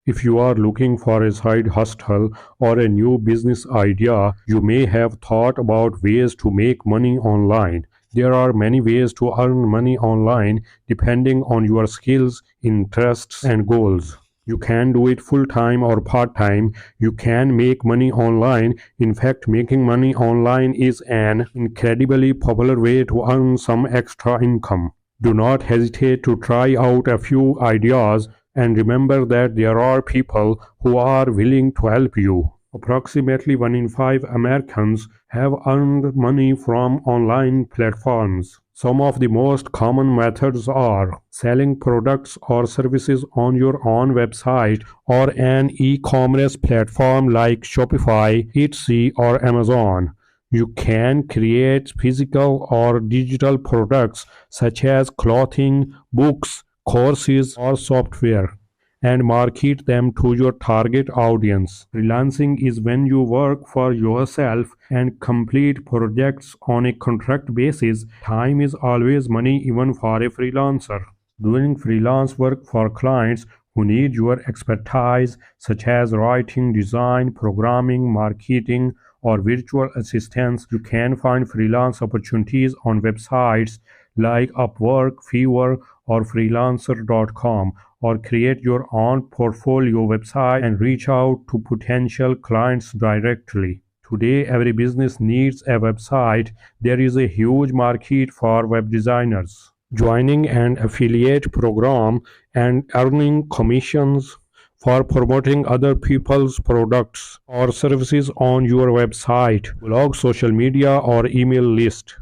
If you are looking for a side hustle or a new business idea, you may have thought about ways to make money online. There are many ways to earn money online depending on your skills, interests, and goals. You can do it full time or part time. You can make money online. In fact, making money online is an incredibly popular way to earn some extra income. Do not hesitate to try out a few ideas and remember that there are people who are willing to help you. Approximately 1 in 5 Americans have earned money from online platforms. Some of the most common methods are selling products or services on your own website or an e-commerce platform like Shopify, Etsy, or Amazon. You can create physical or digital products such as clothing, books, courses, or software and market them to your target audience. Freelancing is when you work for yourself and complete projects on a contract basis. Time is always money even for a freelancer. Doing freelance work for clients who need your expertise, such as writing, design, programming, marketing, or virtual assistance. You can find freelance opportunities on websites like Upwork, Fiverr, or freelancer.com, or create your own portfolio website and reach out to potential clients directly. Today, every business needs a website. There is a huge market for web designers. Joining an affiliate program and earning commissions for promoting other people's products or services on your website, blog, social media, or email list.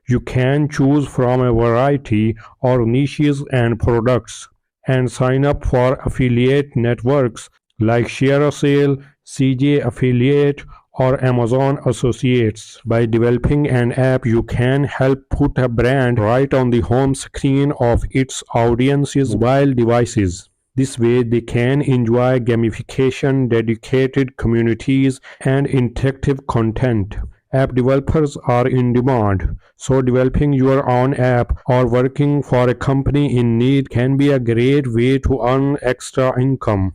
You can choose from a variety of niches and products and sign up for affiliate networks like ShareASale, CJ Affiliate, or Amazon Associates. By developing an app, you can help put a brand right on the home screen of its audience's mobile devices. This way, they can enjoy gamification, dedicated communities, and interactive content. App developers are in demand, so developing your own app or working for a company in need can be a great way to earn extra income.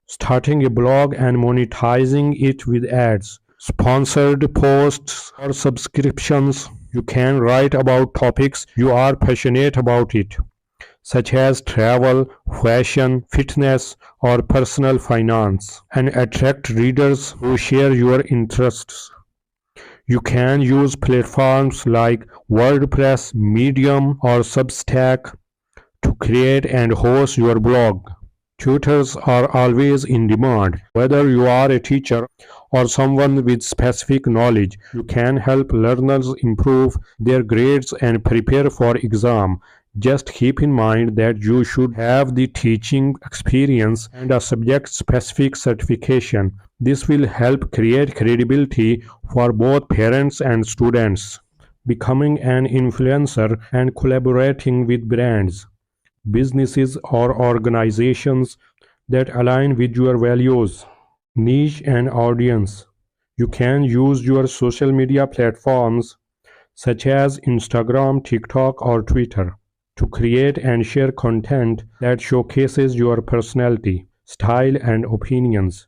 Starting a blog and monetizing it with ads, sponsored posts, or subscriptions. You can write about topics you are passionate about it, such as travel, fashion, fitness, or personal finance, and attract readers who share your interests. You can use platforms like WordPress, Medium, or Substack to create and host your blog. Tutors are always in demand. Whether you are a teacher or someone with specific knowledge, you can help learners improve their grades and prepare for exam. Just keep in mind that you should have the teaching experience and a subject-specific certification. This will help create credibility for both parents and students. Becoming an influencer and collaborating with brands, businesses, or organizations that align with your values. Niche and audience. You can use your social media platforms such as Instagram, TikTok, or Twitter to create and share content that showcases your personality, style, and opinions,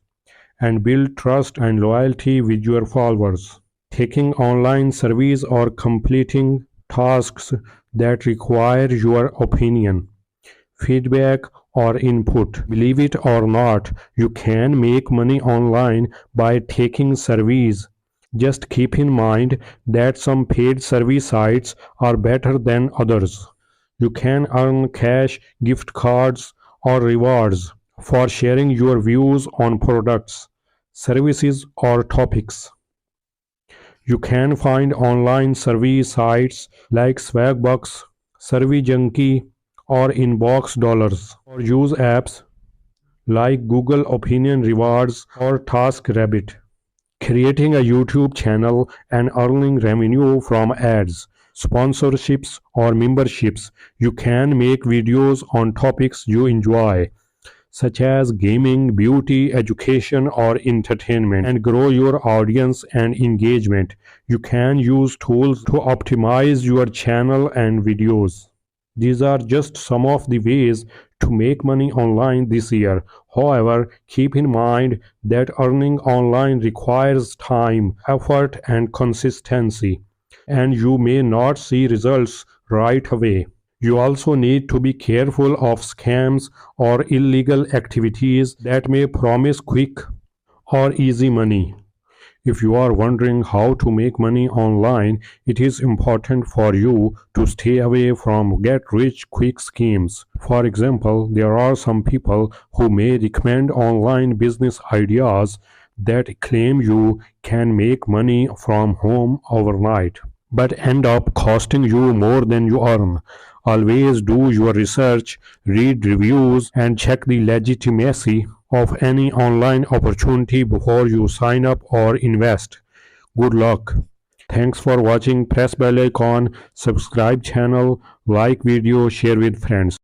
and build trust and loyalty with your followers. Taking online surveys or completing tasks that require your opinion, feedback, or input. Believe it or not, you can make money online by taking surveys. Just keep in mind that some paid survey sites are better than others. You can earn cash, gift cards, or rewards for sharing your views on products, services, or topics. You can find online survey sites like Swagbucks, SurveyJunkie, or Inbox Dollars, or use apps like Google Opinion Rewards or TaskRabbit. Creating a YouTube channel and earning revenue from ads, sponsorships, or memberships. You can make videos on topics you enjoy, such as gaming, beauty, education, or entertainment, and grow your audience and engagement. You can use tools to optimize your channel and videos. These are just some of the ways to make money online this year. However, keep in mind that earning online requires time, effort, and consistency, and you may not see results right away. You also need to be careful of scams or illegal activities that may promise quick or easy money. If you are wondering how to make money online, it is important for you to stay away from get rich quick schemes. For example, there are some people who may recommend online business ideas that claim you can make money from home overnight, but end up costing you more than you earn. Always do your research, read reviews, and check the legitimacy of any online opportunity before you sign up or invest. Good luck. Thanks for watching. Press bell icon, subscribe channel, like video, share with friends.